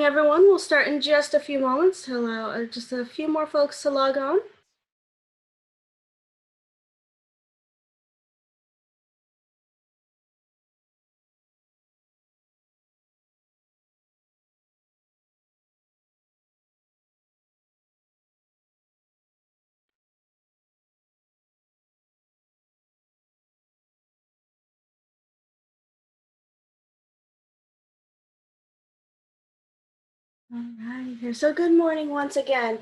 morning, everyone. We'll start in just a few moments to allow just a few more folks to log on. All right, here. So good morning once again.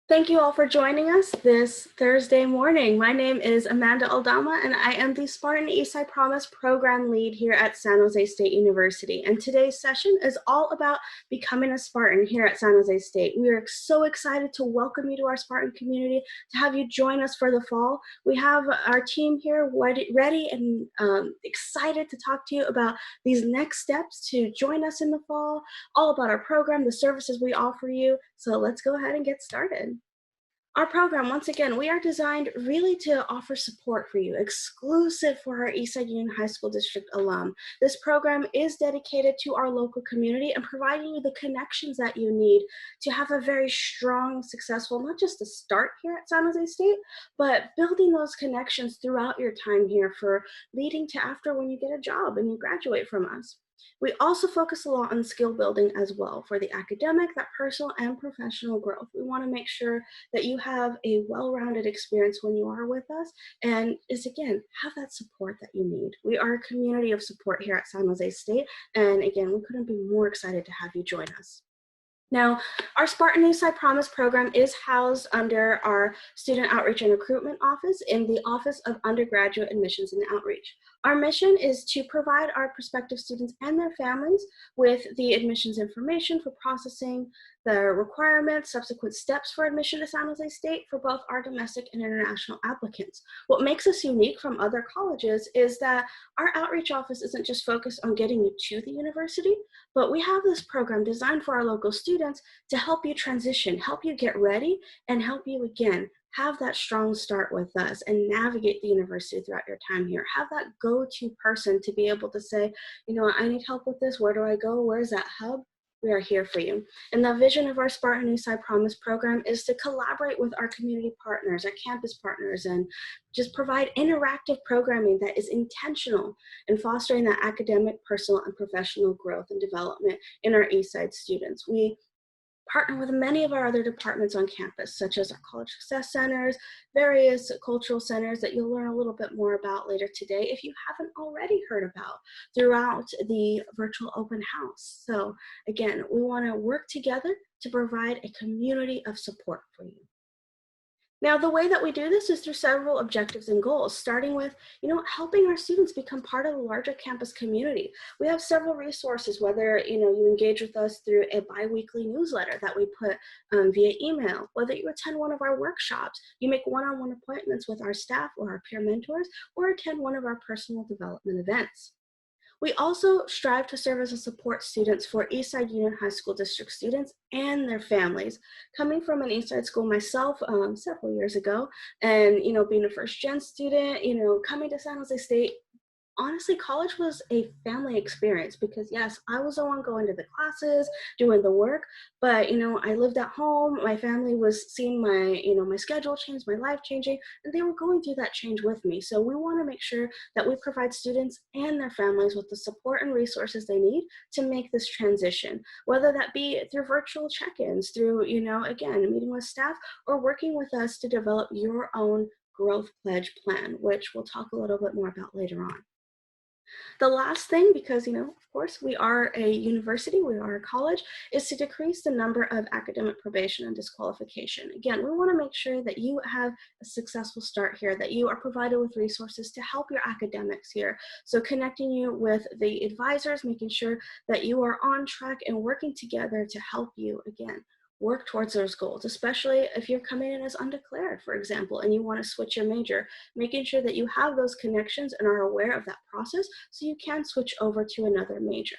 Thank you all for joining us this Thursday morning. My name is Amanda Aldama, and I am the Spartan Eastside Promise Program Lead here at San Jose State University. And today's session is all about becoming a Spartan here at San Jose State. We are so excited to welcome you to our Spartan community, to have you join us for the fall. We have our team here ready and excited to talk to you about these next steps to join us in the fall, all about our program, the services we offer you. So let's go ahead and get started. Our program, once again, we are designed really to offer support for you, exclusive for our Eastside Union High School District alum. This program is dedicated to our local community and providing you the connections that you need to have a very strong, successful, not just to start here at San Jose State, but building those connections throughout your time here for leading to after when you get a job and you graduate from us. We also focus a lot on skill building as well for the academic, that personal and professional growth. We want to make sure that you have a well-rounded experience when you are with us and again, have that support that you need. We are a community of support here at San Jose State. And again, we couldn't be more excited to have you join us. Now, our Spartan Eastside Promise program is housed under our Student Outreach and Recruitment Office in the Office of Undergraduate Admissions and Outreach. Our mission is to provide our prospective students and their families with the admissions information for processing the requirements, subsequent steps for admission to San Jose State for both our domestic and international applicants. What makes us unique from other colleges is that our outreach office isn't just focused on getting you to the university, but we have this program designed for our local students to help you transition, help you get ready, and help you, again, have that strong start with us and navigate the university throughout your time here. Have that go-to person to be able to say, you know, I need help with this. Where do I go? Where's that hub? We are here for you. And the vision of our Spartan Eastside Promise program is to collaborate with our community partners, our campus partners, and just provide interactive programming that is intentional in fostering that academic, personal, and professional growth and development in our Eastside students. We partner with many of our other departments on campus, such as our college success centers, various cultural centers that you'll learn a little bit more about later today if you haven't already heard about throughout the virtual open house. So again, we want to work together to provide a community of support for you. Now, the way that we do this is through several objectives and goals, starting with, helping our students become part of the larger campus community. We have several resources, whether, you engage with us through a bi-weekly newsletter that we put via email, whether you attend one of our workshops, you make one-on-one appointments with our staff or our peer mentors, or attend one of our personal development events. We also strive to serve as a support students for Eastside Union High School District students and their families. Coming from an Eastside school myself several years ago, and being a first-gen student, coming to San Jose State, honestly, college was a family experience because yes, I was the one going to the classes, doing the work, but I lived at home. My family was seeing my, my schedule change, my life changing, and they were going through that change with me. So we want to make sure that we provide students and their families with the support and resources they need to make this transition, whether that be through virtual check-ins, through, again, meeting with staff, or working with us to develop your own growth pledge plan, which we'll talk a little bit more about later on. The last thing, because, of course, we are a university, we are a college, is to decrease the number of academic probation and disqualification. Again, we want to make sure that you have a successful start here, that you are provided with resources to help your academics here. So connecting you with the advisors, making sure that you are on track and working together to help you, again, work towards those goals, especially if you're coming in as undeclared, for example, and you want to switch your major, making sure that you have those connections and are aware of that process so you can switch over to another major.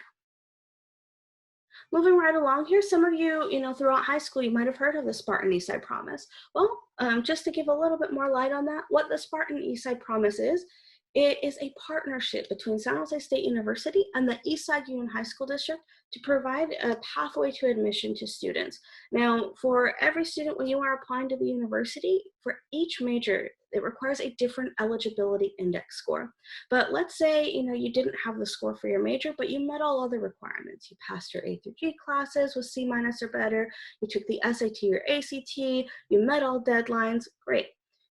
Moving right along here, some of you, throughout high school, you might have heard of the Spartan Eastside Promise. Well, just to give a little bit more light on that, what the Spartan Eastside Promise is It is a partnership between San Jose State University and the Eastside Union High School District to provide a pathway to admission to students. Now, for every student, when you are applying to the university, for each major, it requires a different eligibility index score. But let's say, you didn't have the score for your major, but you met all other requirements. You passed your A through G classes with C- or better, you took the SAT or ACT, you met all deadlines, great.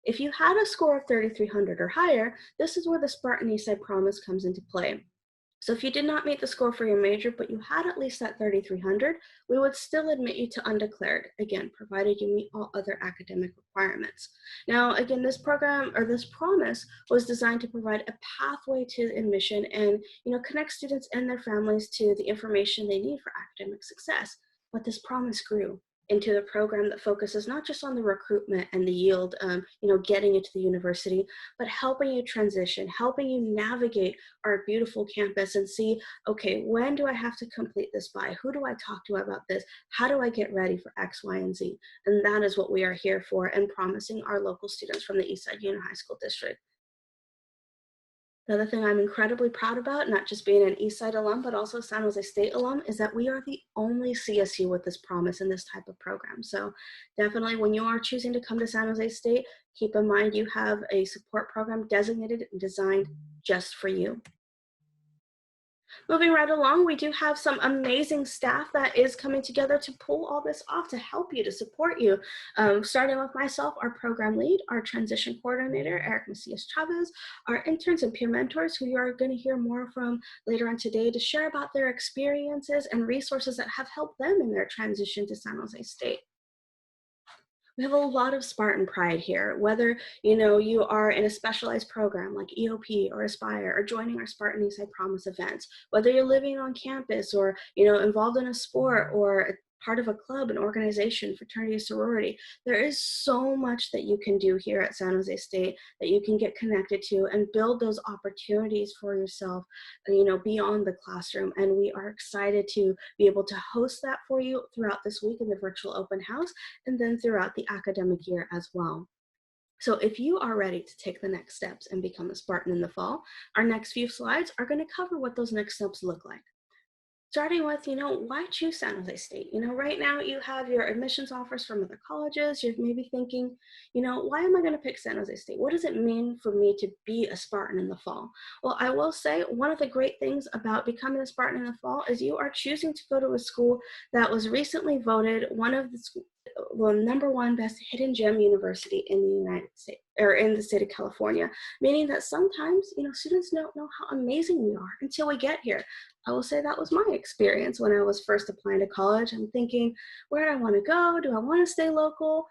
If you had a score of 3,300 or higher, this is where the Spartan Eastside Promise comes into play. So if you did not meet the score for your major, but you had at least that 3,300, we would still admit you to undeclared, again, provided you meet all other academic requirements. Now, again, this program or this promise was designed to provide a pathway to admission and, connect students and their families to the information they need for academic success. But this promise grew into the program that focuses not just on the recruitment and the yield, getting into the university, but helping you transition, helping you navigate our beautiful campus and see, okay, when do I have to complete this by? Who do I talk to about this? How do I get ready for X, Y, and Z? And that is what we are here for and promising our local students from the Eastside Union High School District. The other thing I'm incredibly proud about, not just being an Eastside alum, but also San Jose State alum, is that we are the only CSU with this promise in this type of program. So definitely when you are choosing to come to San Jose State, keep in mind you have a support program designated and designed just for you. Moving right along, we do have some amazing staff that is coming together to pull all this off, to help you, to support you. Starting with myself, our program lead, our transition coordinator, Eric Macias Chavez, our interns and peer mentors, who you are going to hear more from later on today, to share about their experiences and resources that have helped them in their transition to San Jose State. We have a lot of Spartan pride here, whether you are in a specialized program like EOP or Aspire or joining our Spartan Eastside Promise events, whether you're living on campus or involved in a sport or part of a club, an organization, fraternity, sorority. There is so much that you can do here at San Jose State that you can get connected to and build those opportunities for yourself, beyond the classroom. And we are excited to be able to host that for you throughout this week in the virtual open house and then throughout the academic year as well. So if you are ready to take the next steps and become a Spartan in the fall, our next few slides are going to cover what those next steps look like. Starting with, why choose San Jose State? Right now you have your admissions offers from other colleges. You're maybe thinking, why am I going to pick San Jose State? What does it mean for me to be a Spartan in the fall? Well, I will say one of the great things about becoming a Spartan in the fall is you are choosing to go to a school that was recently voted one of the #1 best hidden gem university in the United States, or in the state of California, meaning that sometimes, students don't know how amazing we are until we get here. I will say that was my experience when I was first applying to college. I'm thinking, where do I want to go? Do I want to stay local?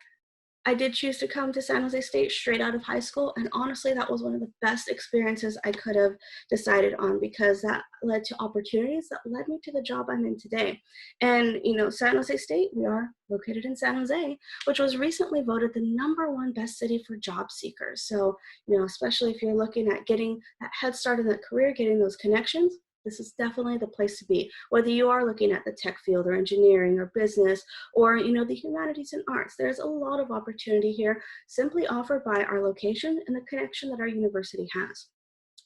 I did choose to come to San Jose State straight out of high school, and honestly, that was one of the best experiences I could have decided on, because that led to opportunities that led me to the job I'm in today. And, San Jose State, we are located in San Jose, which was recently voted the #1 best city for job seekers. So, especially if you're looking at getting that head start in the career, getting those connections, this is definitely the place to be. Whether you are looking at the tech field or engineering or business or, the humanities and arts, there's a lot of opportunity here simply offered by our location and the connection that our university has.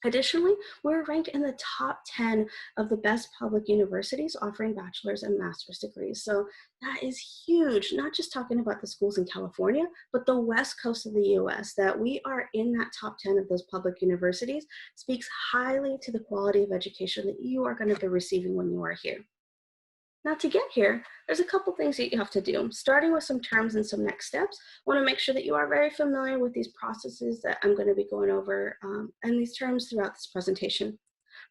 Additionally, we're ranked in the top 10 of the best public universities offering bachelor's and master's degrees. So that is huge, not just talking about the schools in California, but the West Coast of the US. That we are in that top 10 of those public universities speaks highly to the quality of education that you are going to be receiving when you are here. Now, to get here, there's a couple things that you have to do. Starting with some terms and some next steps, I want to make sure that you are very familiar with these processes that I'm going to be going over and these terms throughout this presentation.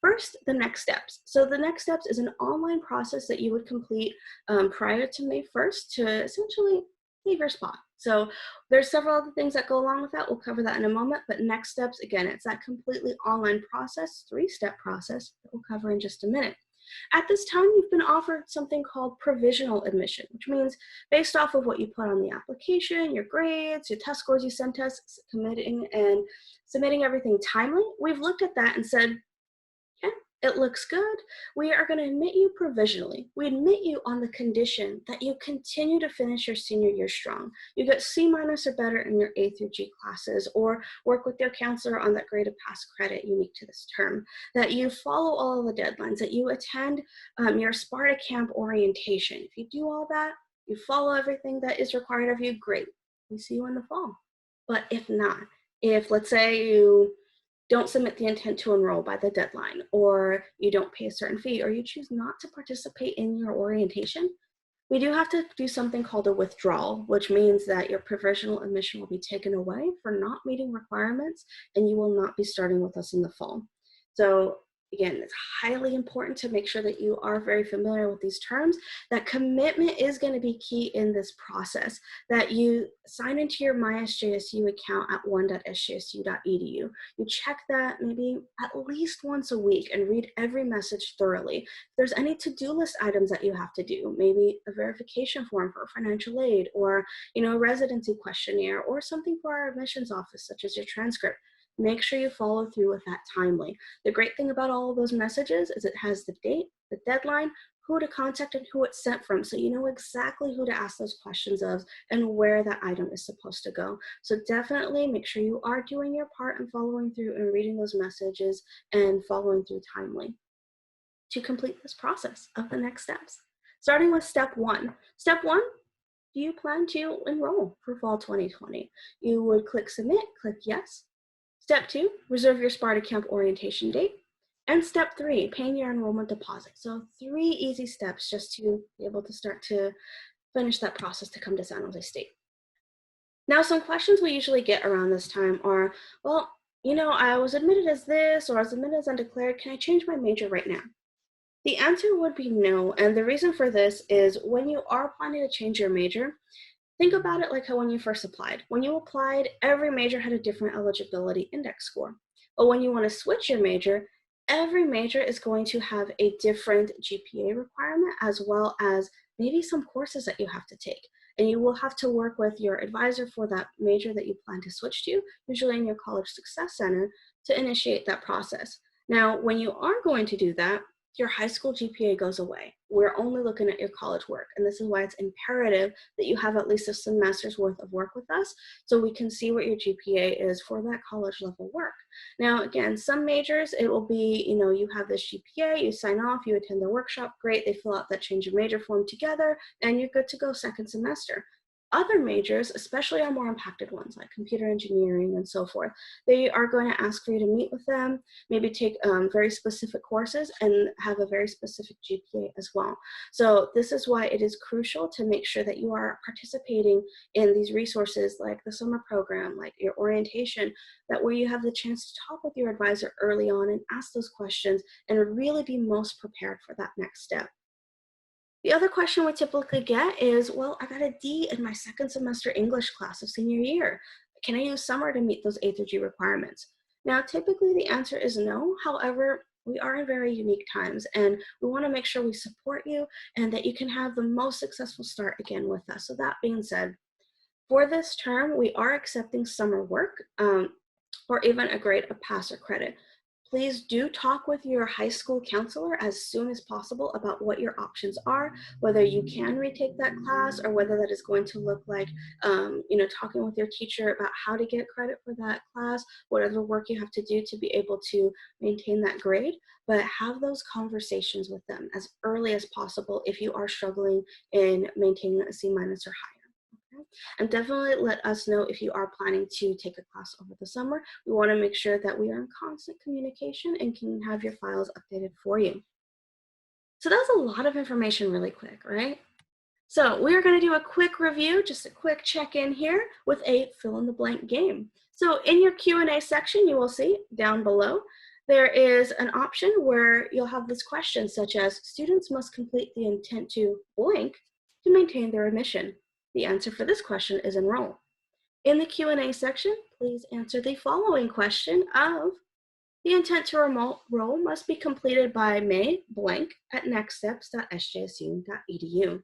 First, the next steps. So the next steps is an online process that you would complete prior to May 1st to essentially leave your spot. So there's several other things that go along with that. We'll cover that in a moment, but next steps, again, it's that completely online process, 3-step process that we'll cover in just a minute. At this time, you've been offered something called provisional admission, which means based off of what you put on the application, your grades, your test scores you sent us, committing and submitting everything timely, we've looked at that and said, yeah, It looks good. We are going to admit you provisionally. We admit you on the condition that you continue to finish your senior year strong. You get C minus or better in your A through G classes, or work with your counselor on that grade of pass credit unique to this term, that you follow all of the deadlines, that you attend your Sparta camp orientation. If you do all that, you follow everything that is required of you, great. We see you in the fall. But if not, if let's say you don't submit the intent to enroll by the deadline, or you don't pay a certain fee, or you choose not to participate in your orientation, we do have to do something called a withdrawal, which means that your provisional admission will be taken away for not meeting requirements, and you will not be starting with us in the fall. So again, it's highly important to make sure that you are very familiar with these terms, that commitment is going to be key in this process, that you sign into your My SJSU account at one.sjsu.edu. You check that maybe at least once a week and read every message thoroughly. If there's any to-do list items that you have to do, maybe a verification form for financial aid, or a residency questionnaire, or something for our admissions office, such as your transcript, make sure you follow through with that timely. The great thing about all of those messages is it has the date, the deadline, who to contact, and who it's sent from, so you know exactly who to ask those questions of and where that item is supposed to go. So definitely make sure you are doing your part and following through and reading those messages and following through timely to complete this process of the next steps. Starting with step one. Step one, do you plan to enroll for fall 2020? You would click submit, click yes. Step two, reserve your Sparta camp orientation date. And step three, paying your enrollment deposit. So 3 easy steps just to be able to start to finish that process to come to San Jose State. Now, some questions we usually get around this time are, well, I was admitted as this, or I was admitted as undeclared. Can I change my major right now? The answer would be no. And the reason for this is when you are planning to change your major, think about it like how when you first applied. When you applied, every major had a different eligibility index score. But when you want to switch your major, every major is going to have a different GPA requirement, as well as maybe some courses that you have to take. And you will have to work with your advisor for that major that you plan to switch to, usually in your College Success Center, to initiate that process. Now, when you are going to do that, your high school GPA goes away. We're only looking at your college work. And this is why it's imperative that you have at least a semester's worth of work with us so we can see what your GPA is for that college level work. Now, again, some majors, it will be, you have this GPA, you sign off, you attend the workshop, great, they fill out that change of major form together, and you're good to go second semester. Other majors, especially our more impacted ones like computer engineering and so forth, they are going to ask for you to meet with them, maybe take very specific courses and have a very specific GPA as well. So this is why it is crucial to make sure that you are participating in these resources like the summer program, like your orientation, that where you have the chance to talk with your advisor early on and ask those questions and really be most prepared for that next step. The other question we typically get is, well, I got a D in my second semester English class of senior year. Can I use summer to meet those A through G requirements? Now, typically the answer is no. However, we are in very unique times and we want to make sure we support you and that you can have the most successful start again with us. So that being said, for this term, we are accepting summer work or even a grade of pass or credit. Please do talk with your high school counselor as soon as possible about what your options are, whether you can retake that class or whether that is going to look like, talking with your teacher about how to get credit for that class, whatever work you have to do to be able to maintain that grade. But have those conversations with them as early as possible if you are struggling in maintaining a C minus or higher. And definitely let us know if you are planning to take a class over the summer. We want to make sure that we are in constant communication and can have your files updated for you. So that was a lot of information really quick, right? So we are going to do a quick review, just a quick check-in here with a fill-in-the-blank game. So in your Q&A section, you will see down below, there is an option where you'll have this question such as, students must complete the intent to blank to maintain their admission. The answer for this question is enroll. In the Q&A section, please answer the following question of, the intent to enroll must be completed by May blank at nextsteps.sjsu.edu.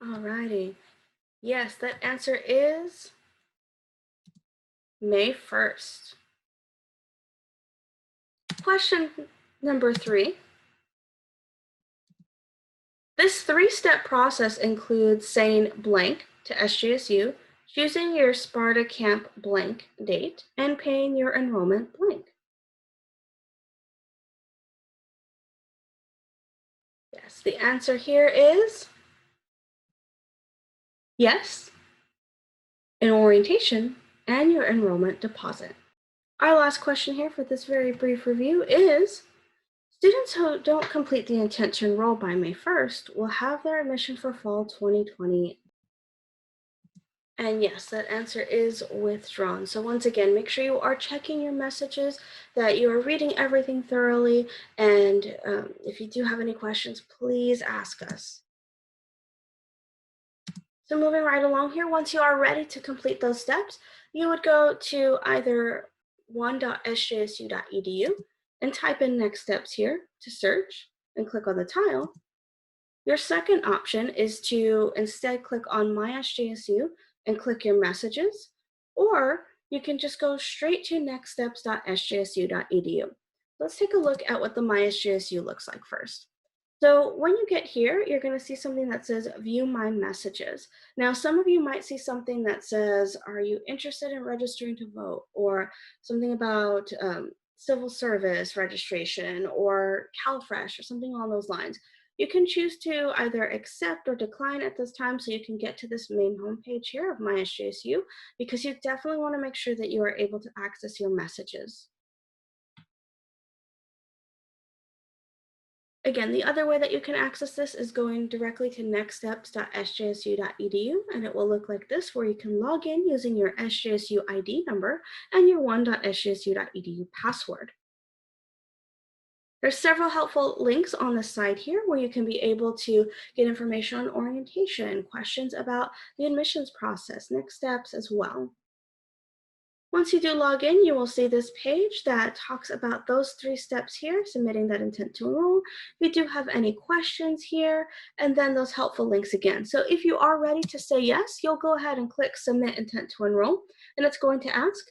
Alrighty. Yes, that answer is May 1st. Question number 3. This 3-step process includes saying blank to SJSU, choosing your Sparta Camp blank date, and paying your enrollment blank. Yes, the answer here is yes, an orientation and your enrollment deposit. Our last question here for this very brief review is, students who don't complete the intent to enroll by May 1st will have their admission for fall 2020. And yes, that answer is withdrawn. So once again, make sure you are checking your messages, that you are reading everything thoroughly, and if you do have any questions, please ask us. So moving right along here, once you are ready to complete those steps, you would go to either one.sjsu.edu and type in next steps here to search and click on the tile. Your second option is to instead click on My SJSU and click your messages, or you can just go straight to nextsteps.sjsu.edu. Let's take a look at what the My SJSU looks like first. So when you get here, you're going to see something that says View My Messages. Now, some of you might see something that says, are you interested in registering to vote? Or something about civil service registration or CalFresh or something along those lines. You can choose to either accept or decline at this time so you can get to this main homepage here of My SJSU, because you definitely want to make sure that you are able to access your messages. Again, the other way that you can access this is going directly to nextsteps.sjsu.edu, and it will look like this, where you can log in using your SJSU ID number and your one.sjsu.edu password. There's several helpful links on the side here where you can be able to get information on orientation, questions about the admissions process, next steps as well. Once you do log in, you will see this page that talks about those 3 steps here, submitting that intent to enroll. We do have any questions here, and then those helpful links again. So if you are ready to say yes, you'll go ahead and click Submit Intent to Enroll, and it's going to ask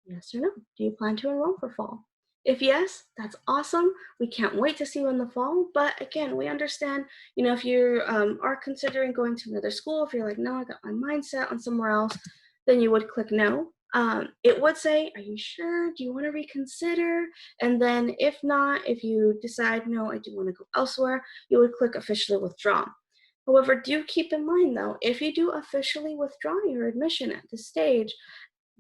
yes or no. Do you plan to enroll for fall? If yes, that's awesome. We can't wait to see you in the fall. But again, we understand, if you are considering going to another school, if you're like, no, I got my mindset on somewhere else, then you would click no. It would say, are you sure? Do you want to reconsider? And then if not, if you decide, no, I do want to go elsewhere, you would click officially withdraw. However, do keep in mind though, if you do officially withdraw your admission at this stage,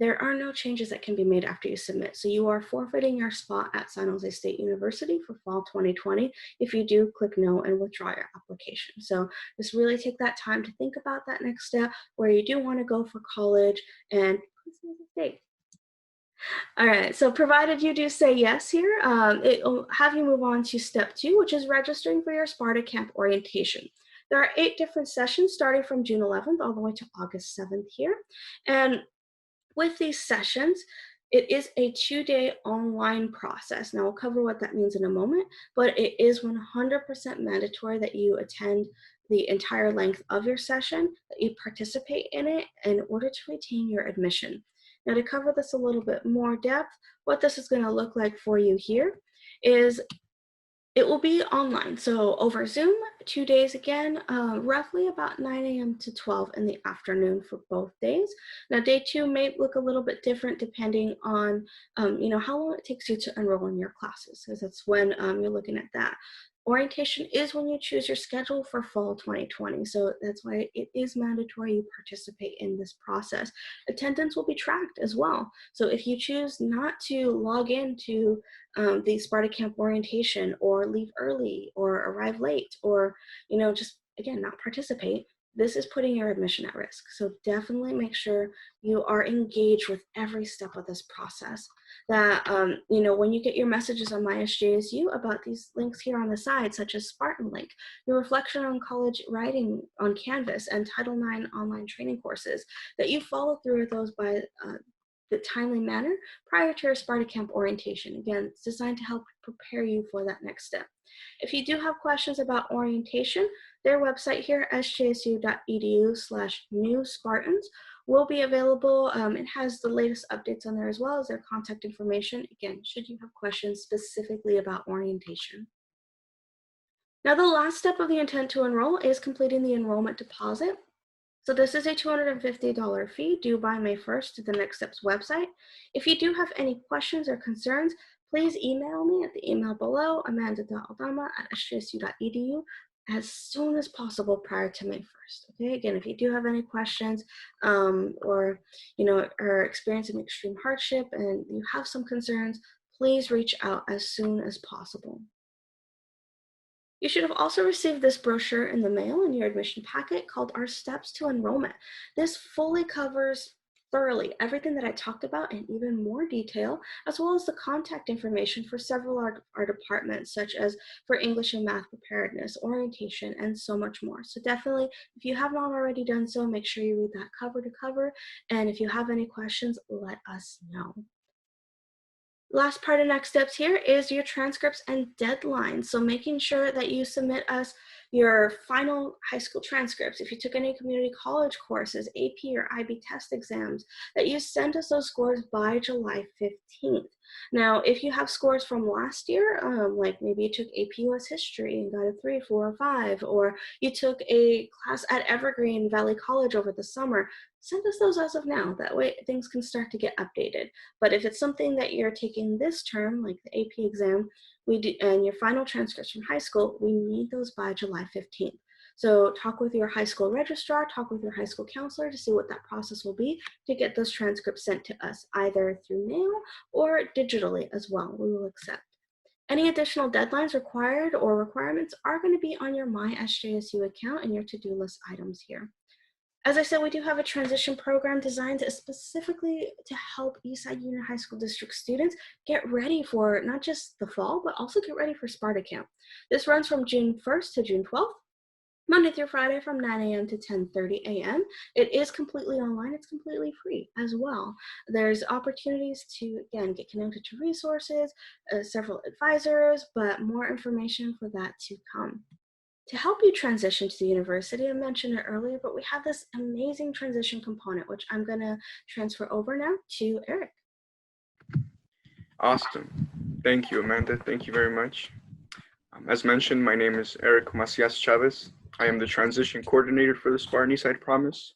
there are no changes that can be made after you submit. So you are forfeiting your spot at San Jose State University for fall 2020 if you do click no and withdraw your application. So just really take that time to think about that next step where you do want to go for college, and please make a mistake. All right, so provided you do say yes here, it will have you move on to step 2, which is registering for your Sparta Camp orientation. There are 8 different sessions starting from June 11th all the way to August 7th here. And with these sessions, it is a 2-day online process. Now, we'll cover what that means in a moment, but it is 100% mandatory that you attend the entire length of your session, that you participate in it in order to retain your admission. Now, to cover this a little bit more depth, what this is going to look like for you here is it will be online, so over Zoom, 2 days again, roughly about 9 a.m. to 12 in the afternoon for both days. Now, day 2 may look a little bit different depending on, how long it takes you to enroll in your classes, because that's when you're looking at that. Orientation is when you choose your schedule for fall 2020, so that's why it is mandatory you participate in this process. Attendance will be tracked as well, so if you choose not to log into the Sparta Camp orientation, or leave early, or arrive late, or just again not participate, this is putting your admission at risk. So definitely make sure you are engaged with every step of this process. That when you get your messages on My SJSU about these links here on the side, such as Spartan link, your reflection on college writing on Canvas, and Title IX online training courses, that you follow through with those by the timely manner prior to your Sparta Camp orientation. Again, it's designed to help prepare you for that next step. If you do have questions about orientation, Their website here, sjsu.edu/new Spartans, will be available. It has the latest updates on there as well as their contact information. Again, should you have questions specifically about orientation. Now, the last step of the intent to enroll is completing the enrollment deposit. So this is a $250 fee due by May 1st to the Next Steps website. If you do have any questions or concerns, please email me at the email below, amanda.aldama@sjsu.edu, as soon as possible prior to May 1st. Okay, again, if you do have any questions or are experiencing extreme hardship and you have some concerns, please reach out as soon as possible. You should have also received this brochure in the mail in your admission packet called Our Steps to Enrollment. This fully covers thoroughly everything that I talked about in even more detail, as well as the contact information for several of our departments, such as for English and Math preparedness, orientation, and so much more. So definitely, if you have not already done so, make sure you read that cover to cover. And if you have any questions, let us know. Last part of Next Steps here is your transcripts and deadlines. So making sure that you submit us your final high school transcripts. If you took any community college courses, AP or IB test exams, that you send us those scores by July 15th. Now, if you have scores from last year, like maybe you took AP US History and got a 3, 4, or 5, or you took a class at Evergreen Valley College over the summer, send us those as of now. That way things can start to get updated. But if it's something that you're taking this term, like the AP exam, and your final transcripts from high school, we need those by July 15th. So talk with your high school registrar, talk with your high school counselor to see what that process will be to get those transcripts sent to us, either through mail or digitally as well. We will accept. Any additional deadlines required or requirements are going to be on your My SJSU account and your to-do list items here. As I said, we do have a transition program designed specifically to help Eastside Union High School District students get ready for not just the fall, but also get ready for Spartan Camp. This runs from June 1st to June 12th, Monday through Friday from 9 a.m. to 10:30 a.m. It is completely online. It's completely free as well. There's opportunities to, again, get connected to resources, several advisors, but more information for that to come. To help you transition to the university, I mentioned it earlier, but we have this amazing transition component, which I'm going to transfer over now to Eric. Awesome. Thank you, Amanda. Thank you very much. As mentioned, my name is Eric Macias Chavez. I am the transition coordinator for the Spartan Eastside Promise.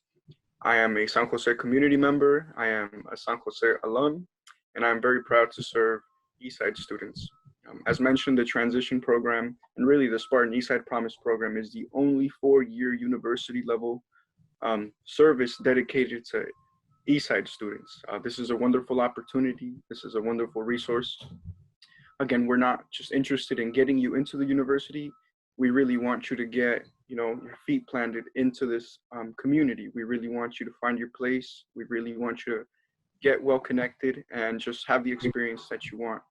I am a San Jose community member. I am a San Jose alum, and I'm very proud to serve Eastside students. As mentioned, the transition program and really the Spartan Eastside Promise program is the only 4-year university level service dedicated to Eastside students. This is a wonderful opportunity. This is a wonderful resource. Again, we're not just interested in getting you into the university. We really want you to get, your feet planted into this community. We really want you to find your place. We really want you to get well connected and just have the experience that you want.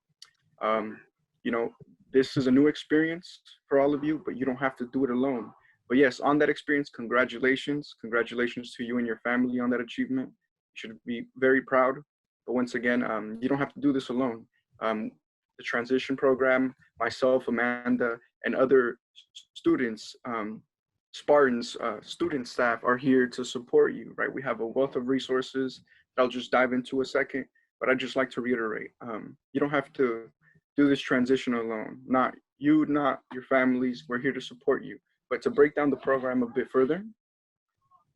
This is a new experience for all of you, but you don't have to do it alone. But yes, on that experience, congratulations. Congratulations to you and your family on that achievement. You should be very proud. But once again, you don't have to do this alone. The transition program, myself, Amanda, and other students, Spartans, student staff are here to support you, right? We have a wealth of resources that I'll just dive into a second, but I'd just like to reiterate, you don't have to do this transition alone. Not you, not your families. We're here to support you. But to break down the program a bit further,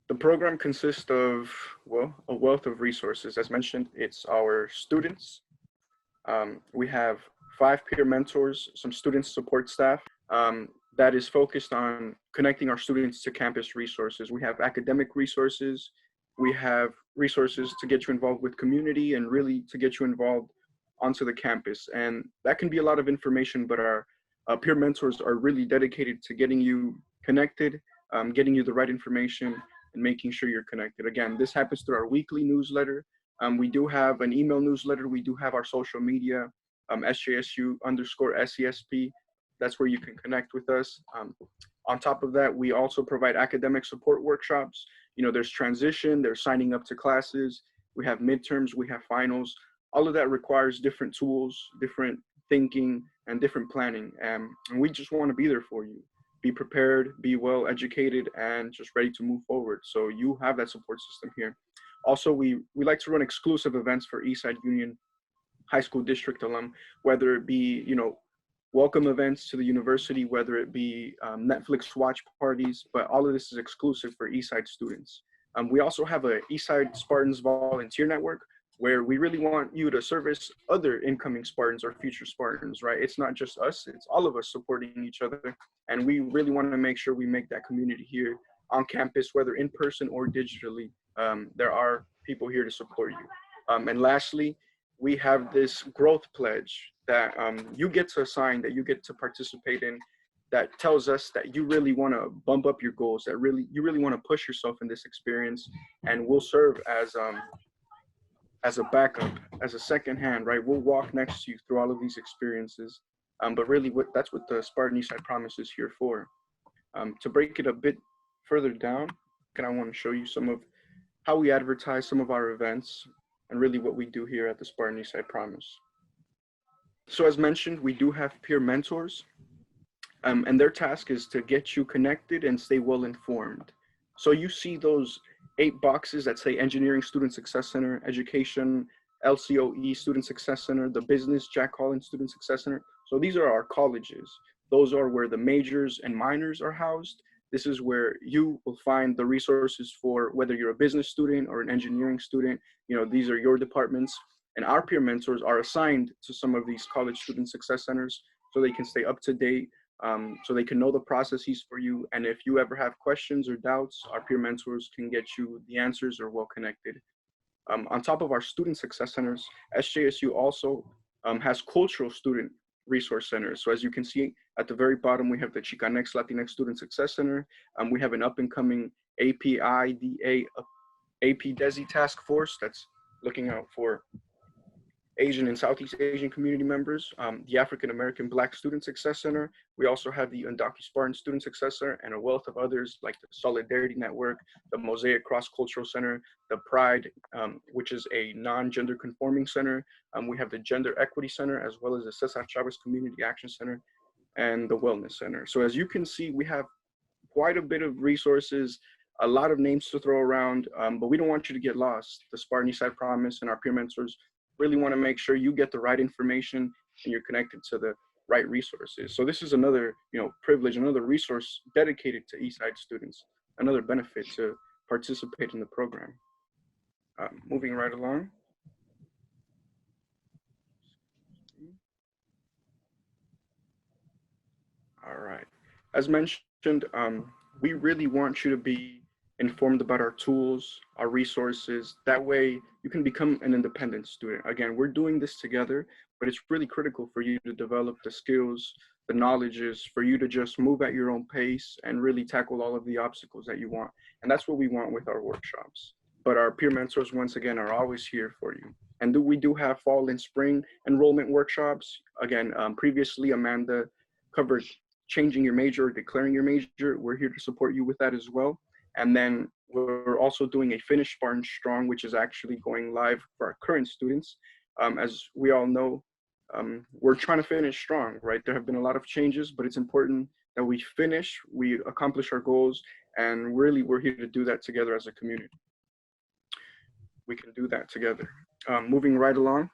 the program consists of, a wealth of resources. As mentioned, it's our students. We have 5 peer mentors, some student support staff that is focused on connecting our students to campus resources. We have academic resources. We have resources to get you involved with community and really to get you involved onto the campus. And that can be a lot of information, but our peer mentors are really dedicated to getting you connected, getting you the right information, and making sure you're connected. Again, this happens through our weekly newsletter. We do have an email newsletter. We do have our social media, SJSU_SESP. That's where you can connect with us. On top of that, we also provide academic support workshops. There's transition, there's signing up to classes. We have midterms, we have finals. All of that requires different tools, different thinking, and different planning. And we just want to be there for you. be prepared, be well educated, and just ready to move forward. So you have that support system here. Also, we like to run exclusive events for Eastside Union High School District alum, whether it be, welcome events to the university, whether it be Netflix watch parties, but all of this is exclusive for Eastside students. We also have a Eastside Spartans volunteer network where we really want you to service other incoming Spartans or future Spartans, right? It's not just us, it's all of us supporting each other. And we really want to make sure we make that community here on campus, whether in person or digitally. There are people here to support you. And lastly, we have this growth pledge that you get to assign, that you get to participate in, that tells us that you really want to bump up your goals, that you really want to push yourself in this experience, and we'll serve as a backup, as a second hand, right? We'll walk next to you through all of these experiences. But really, that's what the Spartan Eastside Promise is here for. To break it a bit further down, I want to show you some of how we advertise some of our events and really what we do here at the Spartan Eastside Promise. So as mentioned, we do have peer mentors, and their task is to get you connected and stay well informed. So you see those 8 boxes that say Engineering Student Success Center, Education, LCOE Student Success Center, the Business Jack Collins Student Success Center. So these are our colleges. Those are where the majors and minors are housed. This is where you will find the resources for whether you're a business student or an engineering student. These are your departments. And our peer mentors are assigned to some of these college student success centers so they can stay up to date, so they can know the processes for you. And if you ever have questions or doubts, our peer mentors can get you the answers or well connected. On top of our student success centers, SJSU also has cultural student resource centers. So as you can see at the very bottom, we have the Chicanx Latinx Student Success Center. We have an up and coming APIDA, AP DESI task force that's looking out for Asian and Southeast Asian community members, the African American Black Student Success Center. We also have the Undocky Spartan Student Success Center and a wealth of others like the Solidarity Network, the Mosaic Cross Cultural Center, the Pride, which is a non-gender conforming center. We have the Gender Equity Center, as well as the Cesar Chavez Community Action Center and the Wellness Center. So as you can see, we have quite a bit of resources, a lot of names to throw around, but we don't want you to get lost. The Spartan Eastside Promise and our peer mentors really want to make sure you get the right information and you're connected to the right resources. So this is another, privilege, another resource dedicated to Eastside students, another benefit to participate in the program. Moving right along. All right. As mentioned, we really want you to be informed about our tools, our resources. That way you can become an independent student. Again, we're doing this together, but it's really critical for you to develop the skills, the knowledges, for you to just move at your own pace and really tackle all of the obstacles that you want. And that's what we want with our workshops. But our peer mentors, once again, are always here for you. And we do have fall and spring enrollment workshops. Again, previously Amanda covered changing your major or declaring your major. We're here to support you with that as well. And then we're also doing a Finish Spartan Strong, which is actually going live for our current students. As we all know, we're trying to finish strong, right? There have been a lot of changes, but it's important that we finish, we accomplish our goals, and really we're here to do that together as a community. We can do that together. Moving right along,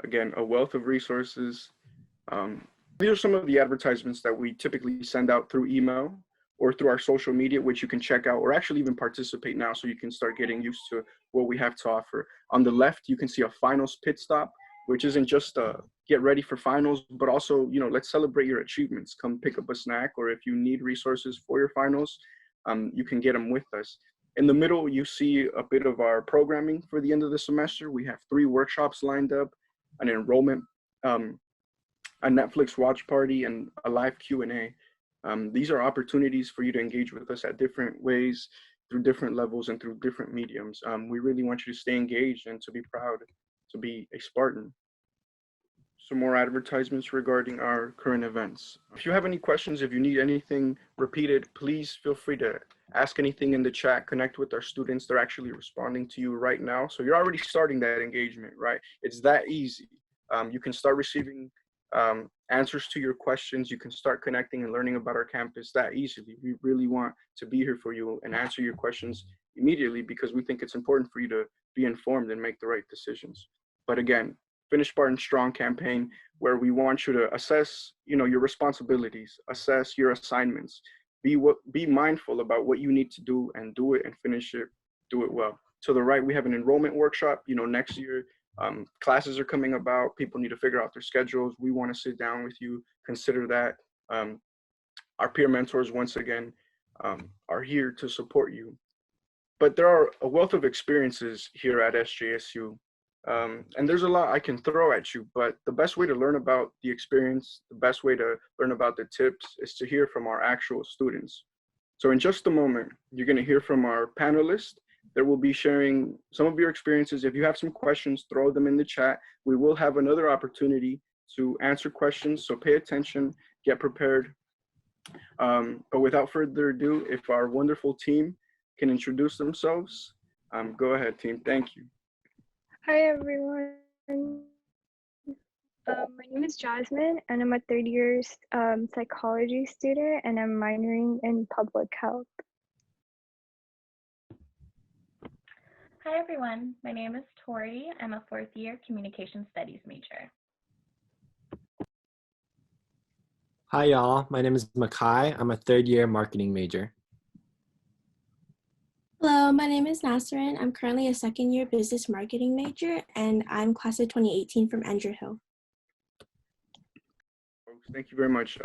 again, a wealth of resources. These are some of the advertisements that we typically send out through email or through our social media, which you can check out or actually even participate now so you can start getting used to what we have to offer. On the left, you can see a finals pit stop, which isn't just get ready for finals, but also, let's celebrate your achievements. Come pick up a snack, or if you need resources for your finals, you can get them with us. In the middle, you see a bit of our programming for the end of the semester. We have 3 workshops lined up, an enrollment, a Netflix watch party, and a live Q&A. These are opportunities for you to engage with us at different ways, through different levels and through different mediums. We really want you to stay engaged and to be proud to be a Spartan. Some more advertisements regarding our current events. If you have any questions, if you need anything repeated, please feel free to ask anything in the chat, connect with our students. They're actually responding to you right now. So you're already starting that engagement, right? It's that easy. You can start receiving answers to your questions. You can start connecting and learning about our campus that easily. We really want to be here for you and answer your questions immediately because we think it's important for you to be informed and make the right decisions. But again, Finish Spartan Strong campaign, where we want you to assess, your responsibilities, assess your assignments, be mindful about what you need to do and do it and finish it, do it well. To the right, we have an enrollment workshop. Next year, classes are coming about. People need to figure out their schedules. We want to sit down with you, consider that. Our peer mentors, once again, are here to support you. But there are a wealth of experiences here at SJSU. And there's a lot I can throw at you, but the best way to learn about the experience, the best way to learn about the tips is to hear from our actual students. So in just a moment, you're going to hear from our panelists. They will be sharing some of your experiences. If you have some questions, throw them in the chat. We will have another opportunity to answer questions, so pay attention, get prepared. But without further ado, if our wonderful team can introduce themselves, go ahead, team. Thank you. Hi, everyone. My name is Jasmine, and I'm a third-year psychology student, and I'm minoring in public health. Hi, everyone. My name is Tori. I'm a fourth-year communication studies major. Hi, y'all. My name is Makai. I'm a third-year marketing major. Hello, my name is Nasrin. I'm currently a second-year business marketing major, and I'm class of 2018 from Andrew Hill. Thank you very much.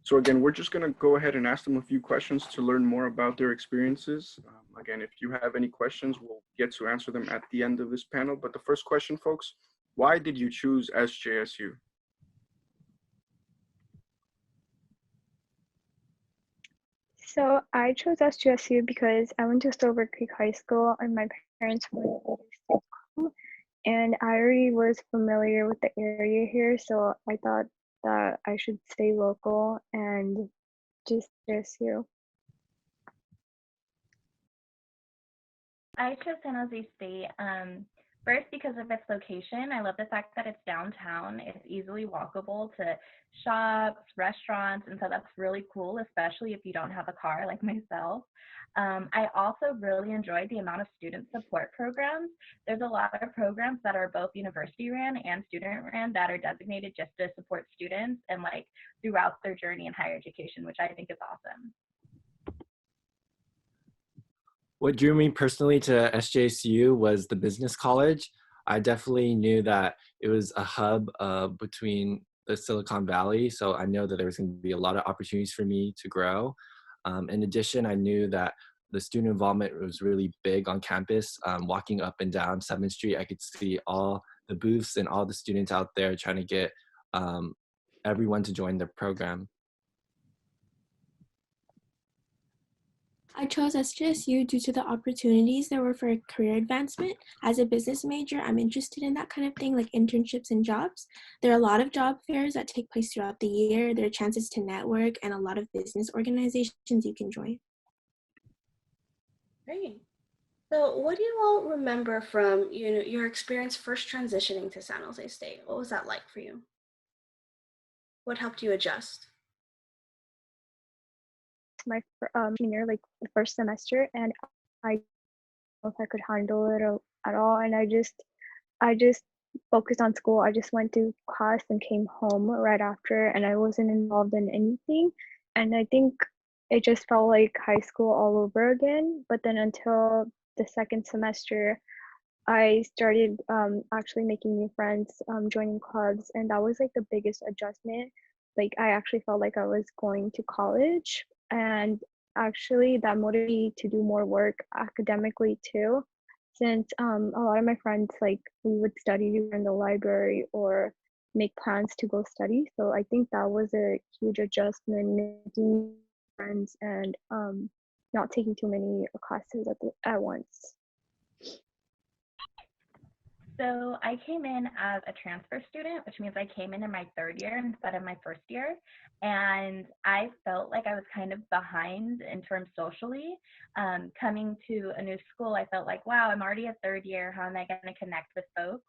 So again, we're just going to go ahead and ask them a few questions to learn more about their experiences. Again, if you have any questions, we'll get to answer them at the end of this panel. But the first question, folks, why did you choose SJSU? So I chose SJSU because I went to Silver Creek High School, and my parents were in school, and I already was familiar with the area here, so I thought that I should stay local and just SJSU. I chose San Jose State first because of its location. I love the fact that it's downtown. It's easily walkable to shops, restaurants, and so that's really cool, especially if you don't have a car like myself. I also really enjoyed the amount of student support programs. There's a lot of programs that are both university ran and student ran that are designated just to support students and like throughout their journey in higher education, which I think is awesome. What drew me personally to SJSU was the business college. I definitely knew that it was a hub between the Silicon Valley, so I know that there was going to be a lot of opportunities for me to grow. In addition, I knew that the student involvement was really big on campus. Walking up and down 7th Street, I could see all the booths and all the students out there trying to get everyone to join the program. I chose SJSU due to the opportunities there were for career advancement. As a business major, I'm interested in that kind of thing, like internships and jobs. There are a lot of job fairs that take place throughout the year. There are chances to network and a lot of business organizations you can join. Great. So what do you all remember from your experience first transitioning to San Jose State? What was that like for you? What helped you adjust? My senior, like the first semester, and I don't know if I could handle it at all, and I just focused on school. I just went to class and came home right after, and I wasn't involved in anything, and I think it just felt like high school all over again. But then until the second semester, I started actually making new friends, joining clubs, and that was like the biggest adjustment. Like I actually felt like I was going to college, and actually that motivated me to do more work academically too, since a lot of my friends, like we would study in the library or make plans to go study. So I think that was a huge adjustment, making friends and not taking too many classes at once. So I came in as a transfer student, which means I came in my third year instead of my first year. And I felt like I was kind of behind in terms socially. Coming to a new school, I felt like, wow, I'm already a third year. How am I going to connect with folks?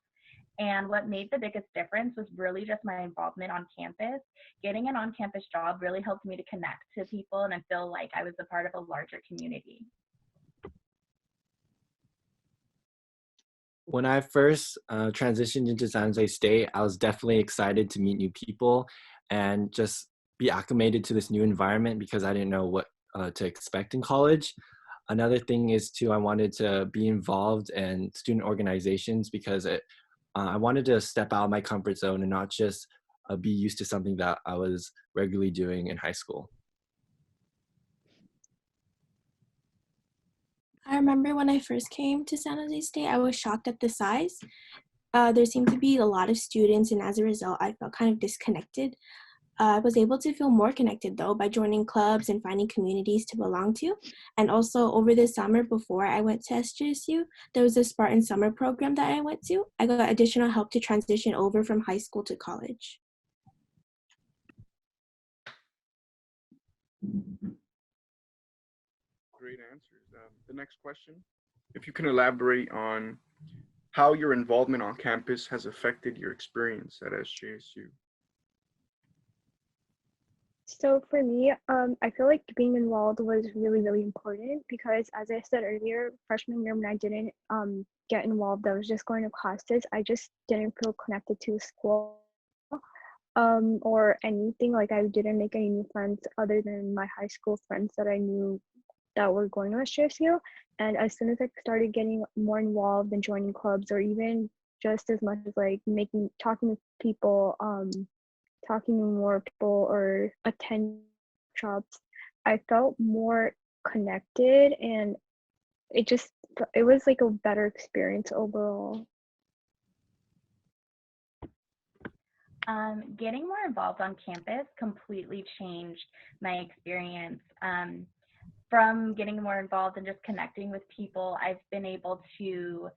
And what made the biggest difference was really just my involvement on campus. Getting an on-campus job really helped me to connect to people and I feel like I was a part of a larger community. When I first transitioned into San Jose State, I was definitely excited to meet new people and just be acclimated to this new environment because I didn't know what to expect in college. Another thing is too, I wanted to be involved in student organizations because I wanted to step out of my comfort zone and not just be used to something that I was regularly doing in high school. I remember when I first came to San Jose State, I was shocked at the size. There seemed to be a lot of students, and as a result, I felt kind of disconnected. I was able to feel more connected though by joining clubs and finding communities to belong to. And also over the summer before I went to SJSU, there was a Spartan summer program that I went to. I got additional help to transition over from high school to college. Great answers. The next question, if you can elaborate on how your involvement on campus has affected your experience at SJSU. So for me, I feel like being involved was really, really important because as I said earlier, freshman year when I didn't get involved, I was just going to classes. I just didn't feel connected to school or anything. Like I didn't make any new friends other than my high school friends that I knew that were going to SJSU. And as soon as I started getting more involved and joining clubs or even just as much as like talking to people, talking to more people or attend workshops, I felt more connected and it was like a better experience overall. Getting more involved on campus completely changed my experience. From getting more involved and just connecting with people, I've been able to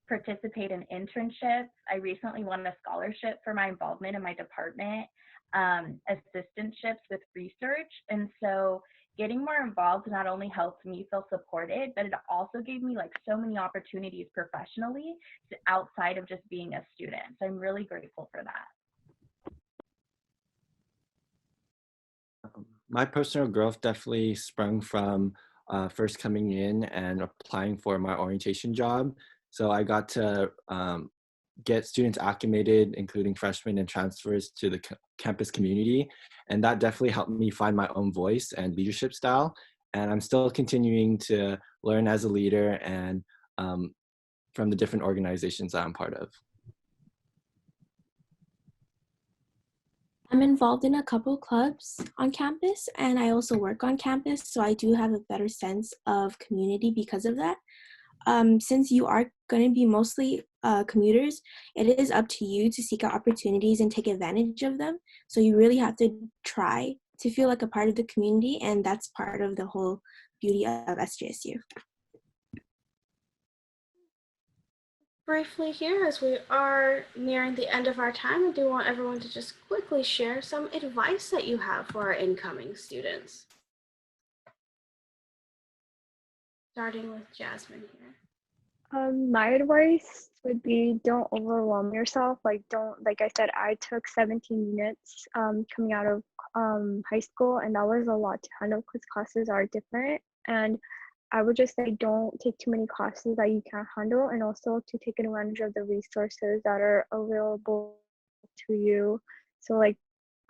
participate in internships. I recently won a scholarship for my involvement in my department, assistantships with research. And so getting more involved not only helped me feel supported, but it also gave me like so many opportunities professionally outside of just being a student. So I'm really grateful for that. My personal growth definitely sprung from first coming in and applying for my orientation job. So I got to get students acclimated, including freshmen and transfers to the campus community. And that definitely helped me find my own voice and leadership style. And I'm still continuing to learn as a leader and from the different organizations that I'm part of. I'm involved in a couple clubs on campus, and I also work on campus, so I do have a better sense of community because of that. Since you are going to be mostly commuters, it is up to you to seek out opportunities and take advantage of them. So you really have to try to feel like a part of the community, and that's part of the whole beauty of SJSU. Briefly here, as we are nearing the end of our time, I do want everyone to just quickly share some advice that you have for our incoming students. Starting with Jasmine here. My advice would be don't overwhelm yourself. Like I said, I took 17 units coming out of high school, and that was a lot to handle because classes are different. And I would just say don't take too many classes that you can't handle, and also to take advantage of the resources that are available to you. So like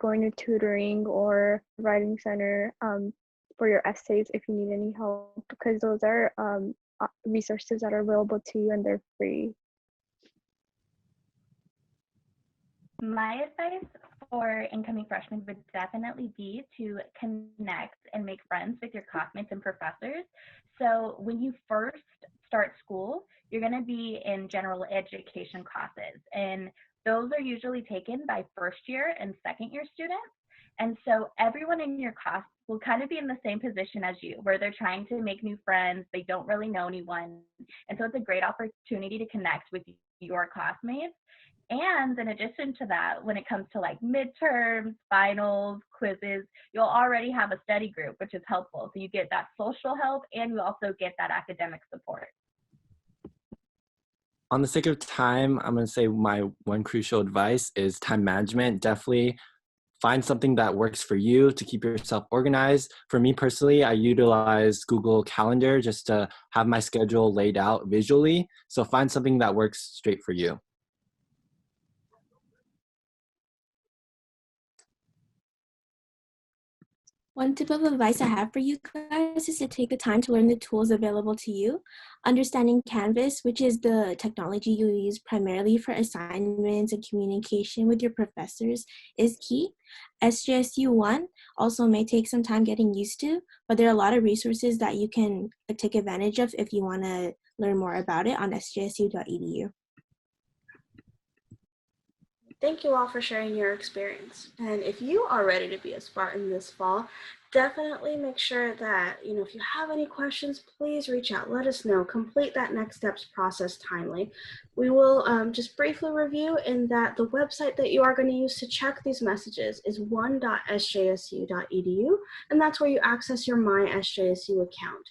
going to tutoring or writing center for your essays if you need any help, because those are resources that are available to you and they're free. My advice for incoming freshmen would definitely be to connect and make friends with your classmates and professors. So when you first start school, you're going to be in general education classes, and those are usually taken by first year and second year students. And so everyone in your class will kind of be in the same position as you, where they're trying to make new friends. They don't really know anyone. And so it's a great opportunity to connect with your classmates. And in addition to that, when it comes to like midterms, finals, quizzes, you'll already have a study group, which is helpful. So you get that social help and you also get that academic support. On the sake of time, I'm going to say my one crucial advice is time management. Definitely find something that works for you to keep yourself organized. For me personally, I utilize Google Calendar just to have my schedule laid out visually. So find something that works straight for you. One tip of advice I have for you guys is to take the time to learn the tools available to you. Understanding Canvas, which is the technology you use primarily for assignments and communication with your professors, is key. SJSU 1 also may take some time getting used to, but there are a lot of resources that you can take advantage of if you want to learn more about it on sjsu.edu. Thank you all for sharing your experience. And if you are ready to be a Spartan this fall, definitely make sure that, if you have any questions, please reach out. Let us know. Complete that next steps process timely. We will just briefly review in that the website that you are going to use to check these messages is one.sjsu.edu, and that's where you access your My SJSU account.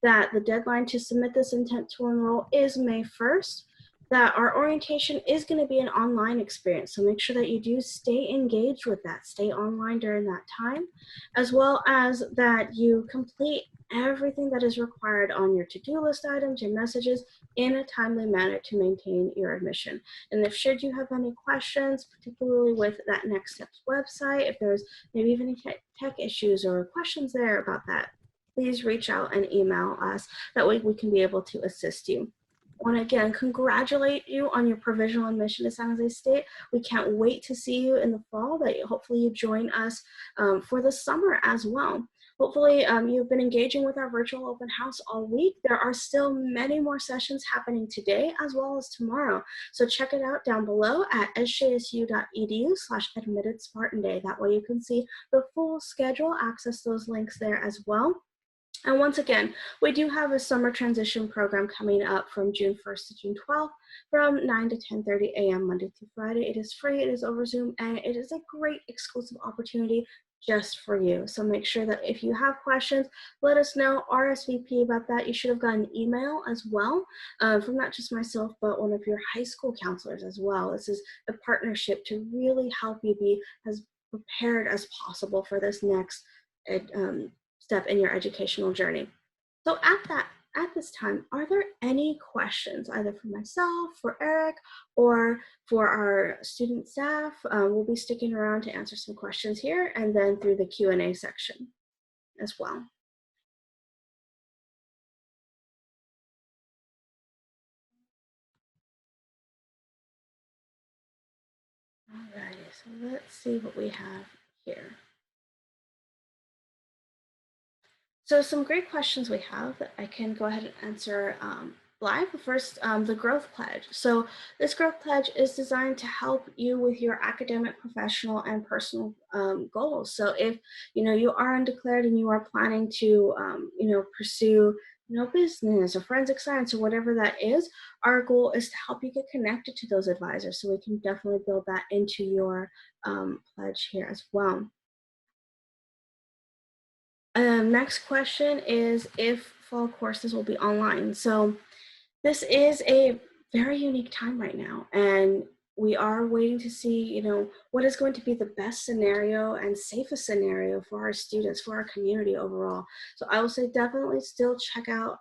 That the deadline to submit this intent to enroll is May 1st. That our orientation is going to be an online experience. So make sure that you do stay engaged with that, stay online during that time, as well as that you complete everything that is required on your to-do list items, your messages in a timely manner to maintain your admission. And if should you have any questions, particularly with that Next Steps website, if there's maybe even any tech issues or questions there about that, please reach out and email us. That way we can be able to assist you. I want to again congratulate you on your provisional admission to San Jose State. We can't wait to see you in the fall. That hopefully you join us for the summer as well. Hopefully you've been engaging with our virtual open house all week. There are still many more sessions happening today as well as tomorrow. So check it out down below at sjsu.edu/admitted Spartan Day. That way you can see the full schedule, access those links there as well. And once again, we do have a summer transition program coming up from June 1st to June 12th from 9 to 10:30 a.m. Monday through Friday. It is free, it is over Zoom, and it is a great exclusive opportunity just for you. So make sure that if you have questions, let us know, RSVP about that. You should have gotten an email as well from not just myself, but one of your high school counselors as well. This is a partnership to really help you be as prepared as possible for this next step in your educational journey. So at this time, are there any questions either for myself, for Eric, or for our student staff? We'll be sticking around to answer some questions here and then through the Q&A section as well. Alrighty, so let's see what we have here. So some great questions we have that I can go ahead and answer live. First, the growth pledge. So this growth pledge is designed to help you with your academic, professional, and personal goals. So if you are undeclared and you are planning to pursue business or forensic science or whatever that is, our goal is to help you get connected to those advisors. So we can definitely build that into your pledge here as well. Next question is if fall courses will be online. So this is a very unique time right now, and we are waiting to see, what is going to be the best scenario and safest scenario for our students, for our community overall. So I will say definitely still check out,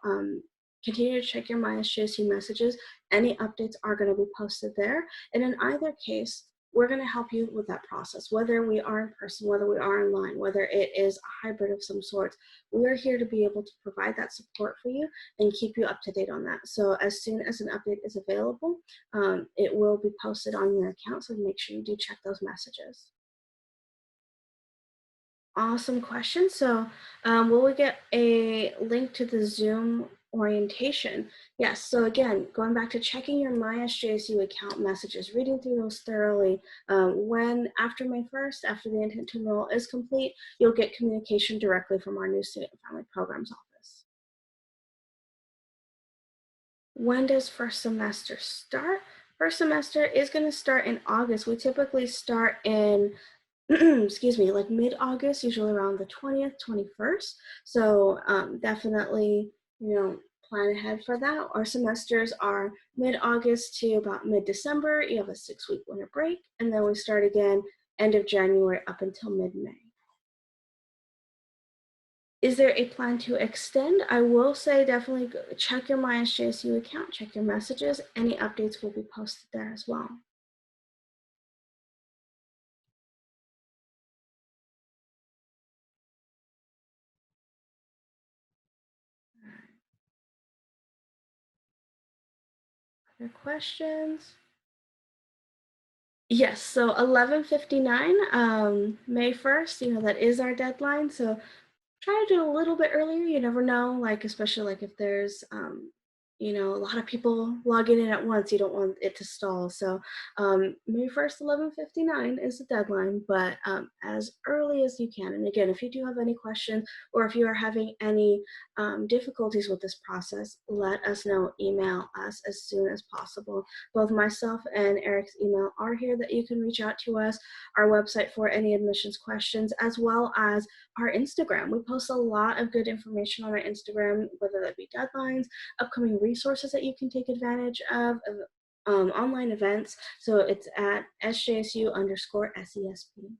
continue to check your My SJSU messages. Any updates are going to be posted there. And in either case, we're going to help you with that process, whether we are in person, whether we are online, whether it is a hybrid of some sort. We are here to be able to provide that support for you and keep you up to date on that. So as soon as an update is available, it will be posted on your account. So make sure you do check those messages. Awesome question. So will we get a link to the Zoom orientation? Yes. So again, going back to checking your My SJSU account messages, reading through those thoroughly. When after May 1st, after the intent to enroll is complete, you'll get communication directly from our new Student and Family Programs office. When does first semester start? First semester is going to start in August. We typically start in excuse me, like mid-August, usually around the 20th, 21st. So definitely, plan ahead for that. Our semesters are mid-August to about mid-December. You have a 6-week winter break, and then we start again end of January up until mid-May. Is there a plan to extend? I will say definitely check your My SJSU account, check your messages. Any updates will be posted there as well. Other questions? Yes, so 11:59, May 1st, that is our deadline. So try to do a little bit earlier. You never know, like, especially like if there's, a lot of people logging in at once, you don't want it to stall. So May 1st, 11:59 is the deadline, but as early as you can. And again, if you do have any questions or if you are having any difficulties with this process, let us know. Email us as soon as possible. Both myself and Eric's email are here that you can reach out to us, our website for any admissions questions, as well as our Instagram. We post a lot of good information on our Instagram, whether that be deadlines, upcoming resources that you can take advantage of online events. So it's at SJSU_SESP.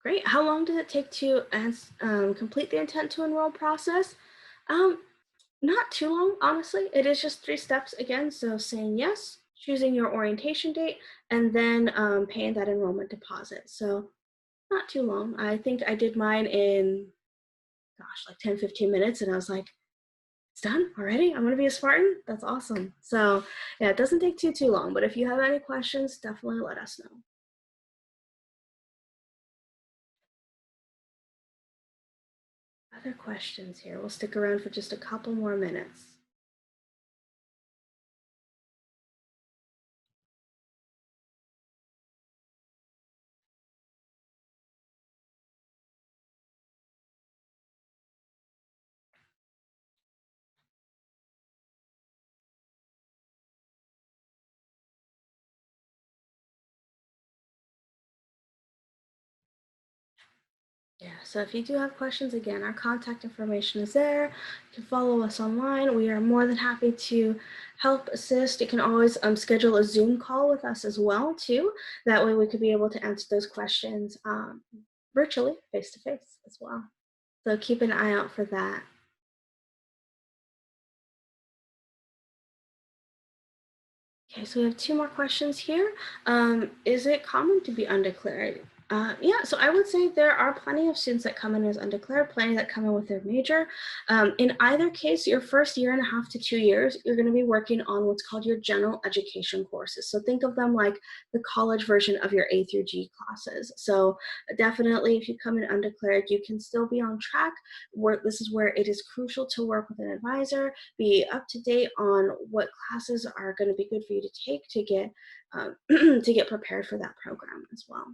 Great. How long does it take to complete the intent to enroll process? Not too long, honestly. It is just 3 steps again. So saying yes, choosing your orientation date, and then paying that enrollment deposit. So not too long. I think I did mine in, like 10, 15 minutes, and I was like, it's done already? I'm going to be a Spartan? That's awesome. So yeah, it doesn't take too long, but if you have any questions, definitely let us know. Other questions here? We'll stick around for just a couple more minutes. Yeah, so if you do have questions, again, our contact information is there. You can follow us online. We are more than happy to help assist. You can always schedule a Zoom call with us as well, too. That way we could be able to answer those questions virtually, face-to-face as well. So keep an eye out for that. Okay, so we have 2 more questions here. Is it common to be undeclared? Yeah, so I would say there are plenty of students that come in as undeclared, plenty that come in with their major. In either case, your first 1.5 to 2 years, you're going to be working on what's called your general education courses. So think of them like the college version of your A through G classes. So definitely, if you come in undeclared, you can still be on track. This is where it is crucial to work with an advisor, be up to date on what classes are going to be good for you to take to get to get prepared for that program as well.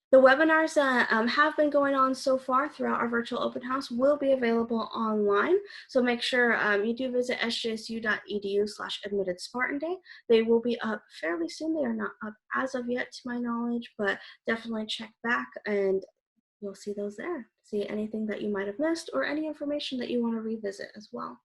The webinars that have been going on so far throughout our virtual open house will be available online. So make sure you do visit sjsu.edu/admitted Spartan Day. They will be up fairly soon. They are not up as of yet to my knowledge, but definitely check back and you'll see those there. See anything that you might have missed or any information that you want to revisit as well.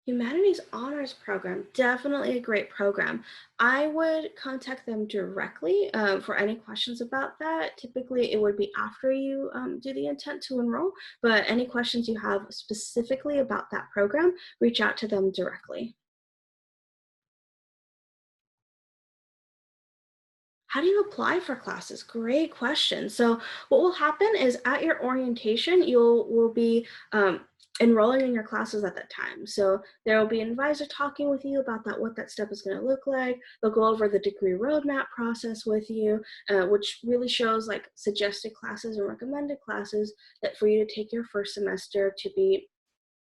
Humanities Honors Program, definitely a great program. I would contact them directly for any questions about that. Typically, it would be after you do the intent to enroll, but any questions you have specifically about that program, reach out to them directly. How do you apply for classes? Great question. So what will happen is at your orientation, will be enrolling in your classes at that time. So there will be an advisor talking with you about what that step is going to look like. They'll go over the degree roadmap process with you, which really shows like suggested classes and recommended classes that for you to take your first semester to be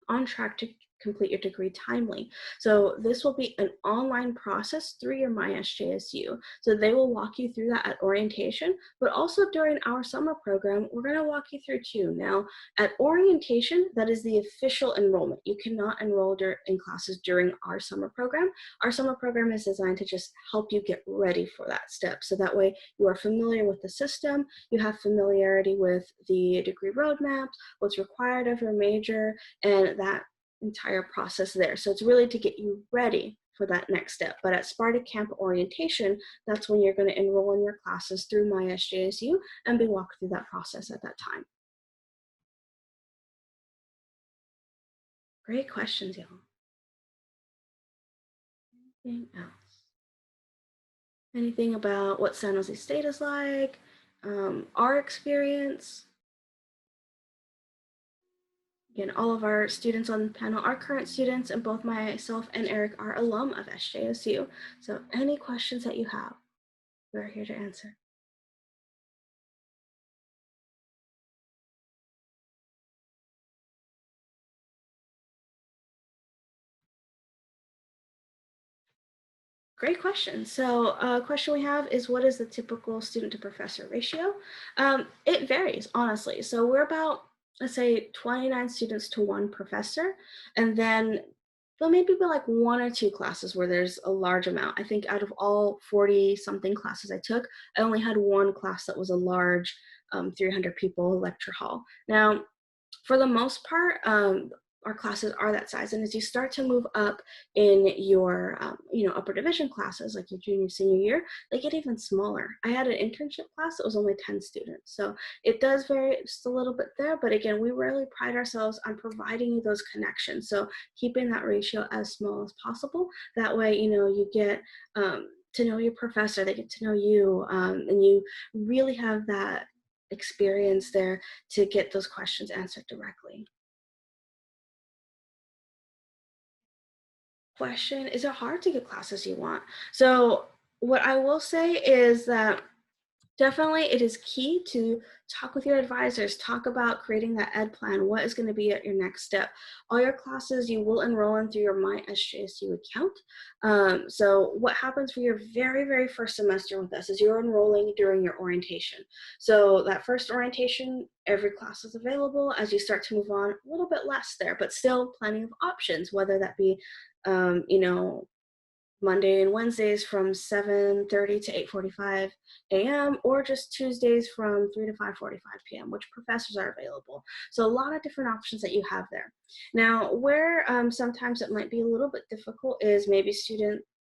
on track to complete your degree timely. So this will be an online process through your My SJSU. So they will walk you through that at orientation, but also during our summer program, we're going to walk you through too. Now, at orientation, that is the official enrollment. You cannot enroll in classes during our summer program. Our summer program is designed to just help you get ready for that step. So that way you are familiar with the system, you have familiarity with the degree roadmaps, what's required of your major, and that entire process there. So it's really to get you ready for that next step. But at Spartan Camp orientation, that's when you're going to enroll in your classes through My SJSU and be walked through that process at that time. Great questions, y'all. Anything else? Anything about what San Jose State is like, our experience? Again, all of our students on the panel are current students, and both myself and Eric are alum of SJSU. So any questions that you have, we're here to answer. Great question. So a question we have is, what is the typical student to professor ratio? It varies, honestly. So we're about, let's say, 29 students to 1 professor, and then there'll maybe be like 1 or 2 classes where there's a large amount. I think out of all 40 something classes I took, I only had 1 class that was a large 300 people lecture hall. Now, for the most part, our classes are that size. And as you start to move up in your, upper division classes, like your junior, senior year, they get even smaller. I had an internship class that was only 10 students. So it does vary just a little bit there. But again, we really pride ourselves on providing you those connections. So keeping that ratio as small as possible. That way, you get to know your professor, they get to know you, and you really have that experience there to get those questions answered directly. Question, is it hard to get classes you want? So what I will say is that definitely it is key to talk with your advisors, talk about creating that ed plan, what is going to be at your next step. All your classes you will enroll in through your My SJSU account. So what happens for your very, very first semester with us is you're enrolling during your orientation. So that first orientation, every class is available. As you start to move on, a little bit less there, but still plenty of options, whether that be Monday and Wednesdays from 7:30 to 8:45 a.m. or just Tuesdays from 3 to 5:45 p.m., which professors are available. So a lot of different options that you have there. Now, where sometimes it might be a little bit difficult is maybe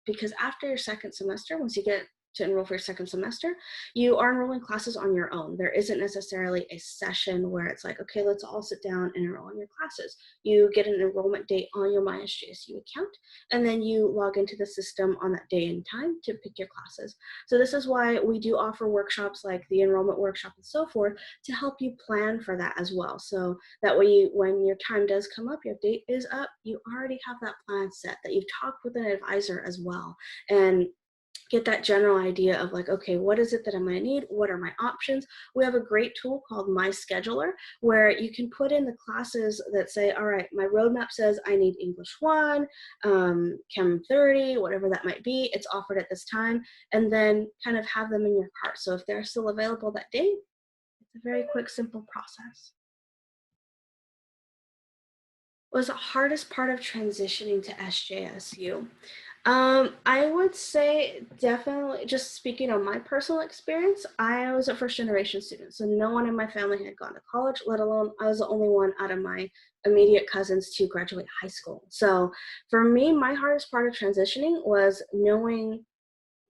because after your second semester, once you get to enroll for your second semester, you are enrolling classes on your own. There isn't necessarily a session where it's like, okay, let's all sit down and enroll in your classes. You get an enrollment date on your My SJSU account, and then you log into the system on that day and time to pick your classes. So this is why we do offer workshops like the enrollment workshop and so forth to help you plan for that as well. So that way, when your time does come up, your date is up, you already have that plan set, that you've talked with an advisor as well, and get that general idea of like, okay, what is it that I'm going to need? What are my options? We have a great tool called My Scheduler where you can put in the classes that say, all right, my roadmap says I need English 1, Chem 30, whatever that might be. It's offered at this time, and then kind of have them in your cart. So if they're still available that day, it's a very quick, simple process. What was the hardest part of transitioning to SJSU? I would say definitely, just speaking on my personal experience, I was a first generation student. So no one in my family had gone to college, let alone I was the only one out of my immediate cousins to graduate high school. So for me, my hardest part of transitioning was knowing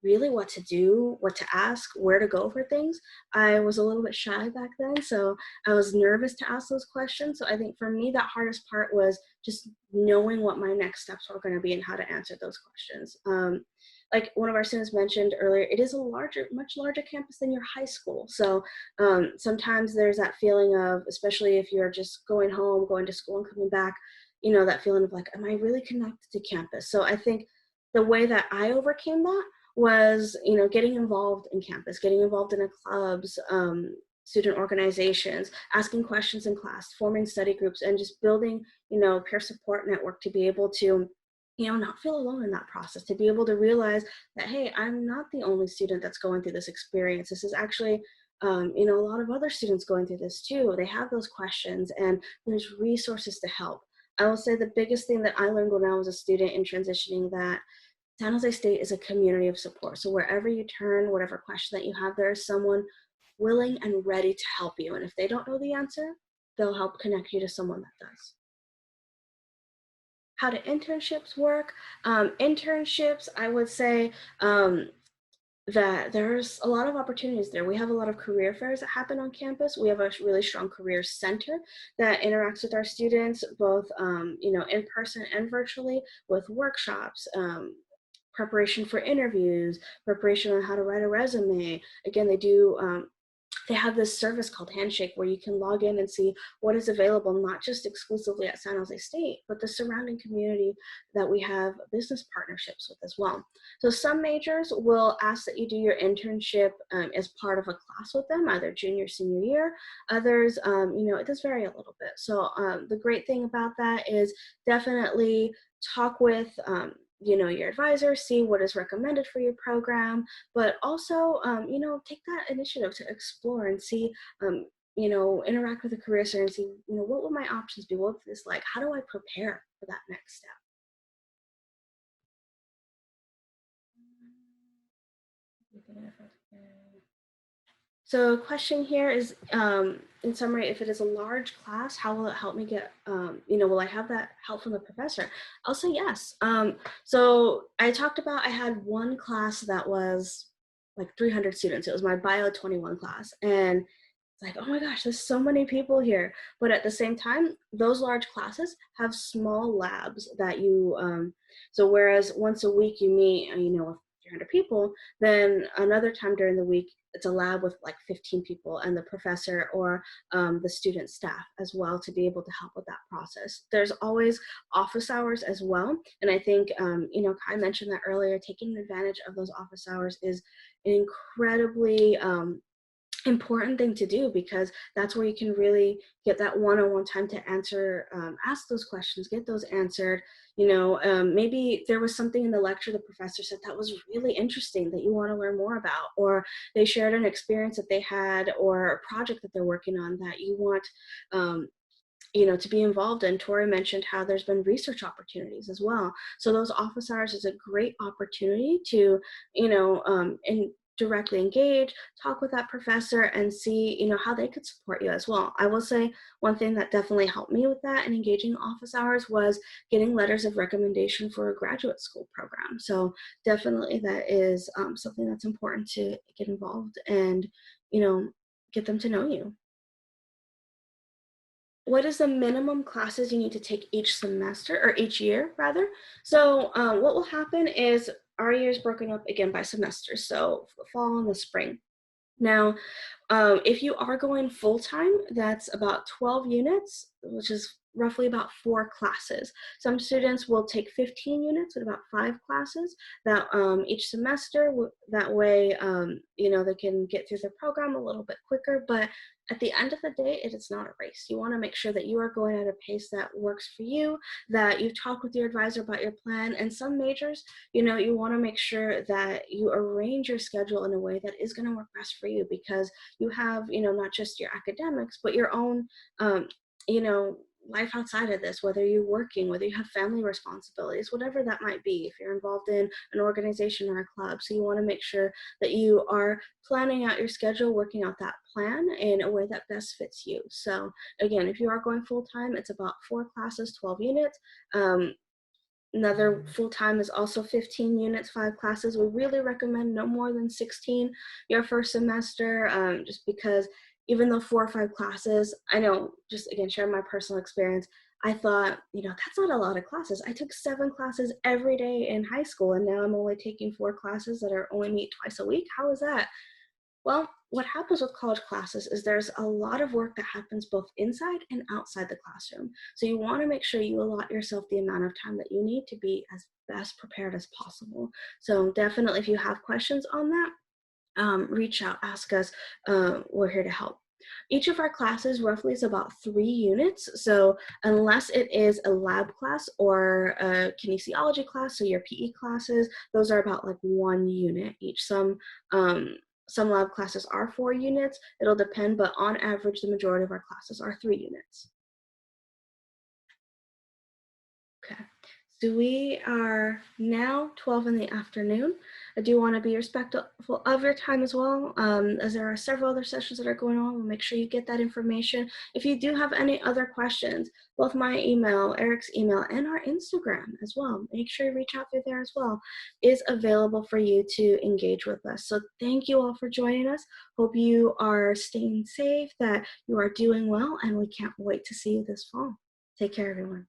really what to do, what to ask, where to go for things. I was a little bit shy back then, so I was nervous to ask those questions. So I think for me, that hardest part was just knowing what my next steps were going to be and how to answer those questions. Like one of our students mentioned earlier, it is a much larger campus than your high school. So sometimes there's that feeling of, especially if you're just going home, going to school and coming back, that feeling of like, am I really connected to campus? So I think the way that I overcame that was, getting involved in campus, getting involved in the clubs, student organizations, asking questions in class, forming study groups, and just building, you know, peer support network to be able to, you know, not feel alone in that process, to be able to realize that, hey, I'm not the only student that's going through this experience. This is actually, you know, a lot of other students going through this too. They have those questions and there's resources to help. I will say the biggest thing that I learned when I was a student in transitioning, that San Jose State is a community of support. So wherever you turn, whatever question that you have, there is someone willing and ready to help you. And if they don't know the answer, they'll help connect you to someone that does. How do internships work? Internships, I would say that there's a lot of opportunities there. We have a lot of career fairs that happen on campus. We have a really strong career center that interacts with our students, both you know, in person and virtually, with workshops, preparation for interviews, preparation on how to write a resume. Again, they have this service called Handshake where you can log in and see what is available, not just exclusively at San Jose State, but the surrounding community that we have business partnerships with as well. So some majors will ask that you do your internship as part of a class with them, either junior, senior year. Others, you know, it does vary a little bit. So the great thing about that is definitely talk with you know, your advisor, see what is recommended for your program, but also, you know, take that initiative to explore and see, you know, interact with the career center and see, you know, what would my options be? What would this like? How do I prepare for that next step? So question here is, in summary, if it is a large class, how will it help me get, you know, will I have that help from the professor? I'll say yes. So I talked about, I had one class that was like 300 students. It was my Bio 21 class. And it's like, oh my gosh, there's so many people here. But at the same time, those large classes have small labs that you, so whereas once a week you meet, you know, with 300 people, then another time during the week, it's a lab with like 15 people and the professor or the student staff as well to be able to help with that process. There's always office hours as well. And I think, you know, Kai mentioned that earlier, taking advantage of those office hours is an incredibly important thing to do, because that's where you can really get that one-on-one time to answer, ask those questions, get those answered. You know, maybe there was something in the lecture the professor said that was really interesting that you want to learn more about, or they shared an experience that they had or a project that they're working on that you want, you know, to be involved in. Tori mentioned how there's been research opportunities as well. So those office hours is a great opportunity to, you know, and directly engage, talk with that professor and see, you know, how they could support you as well. I will say one thing that definitely helped me with that and engaging office hours was getting letters of recommendation for a graduate school program. So definitely that is something that's important to get involved and, you know, get them to know you. What is the minimum classes you need to take each semester, or each year rather? So what will happen is our year is broken up again by semester. So fall and the spring. Now, if you are going full-time, that's about 12 units, which is roughly about 4 classes. Some students will take 15 units with about 5 classes that each semester. That way, you know, they can get through their program a little bit quicker. But at the end of the day, it is not a race. You want to make sure that you are going at a pace that works for you, that you talk with your advisor about your plan. And some majors, you know, you want to make sure that you arrange your schedule in a way that is going to work best for you, because you have, you know, not just your academics, but your own, you know, life outside of this, whether you're working, whether you have family responsibilities, whatever that might be, if you're involved in an organization or a club. So you want to make sure that you are planning out your schedule, working out that plan in a way that best fits you. So again, if you are going full-time, it's about 4 classes, 12 units. Another full-time is also 15 units, 5 classes. We really recommend no more than 16 your first semester, just because even though 4 or 5 classes, I know, just again, sharing my personal experience, I thought, you know, that's not a lot of classes. I took 7 classes every day in high school, and now I'm only taking 4 classes that are only meet twice a week. How is that? Well, what happens with college classes is there's a lot of work that happens both inside and outside the classroom. So you want to make sure you allot yourself the amount of time that you need to be as best prepared as possible. So definitely, if you have questions on that, reach out, ask us. We're here to help. Each of our classes roughly is about 3 units. So unless it is a lab class or a kinesiology class, so your PE classes, those are about like 1 unit each. Some lab classes are 4 units. It'll depend, but on average, the majority of our classes are 3 units. Okay, so we are now 12 in the afternoon. I do want to be respectful of your time as well, as there are several other sessions that are going on. We'll make sure you get that information. If you do have any other questions, both my email, Eric's email, and our Instagram as well, make sure you reach out through there as well, is available for you to engage with us. So thank you all for joining us. Hope you are staying safe, that you are doing well, and we can't wait to see you this fall. Take care, everyone.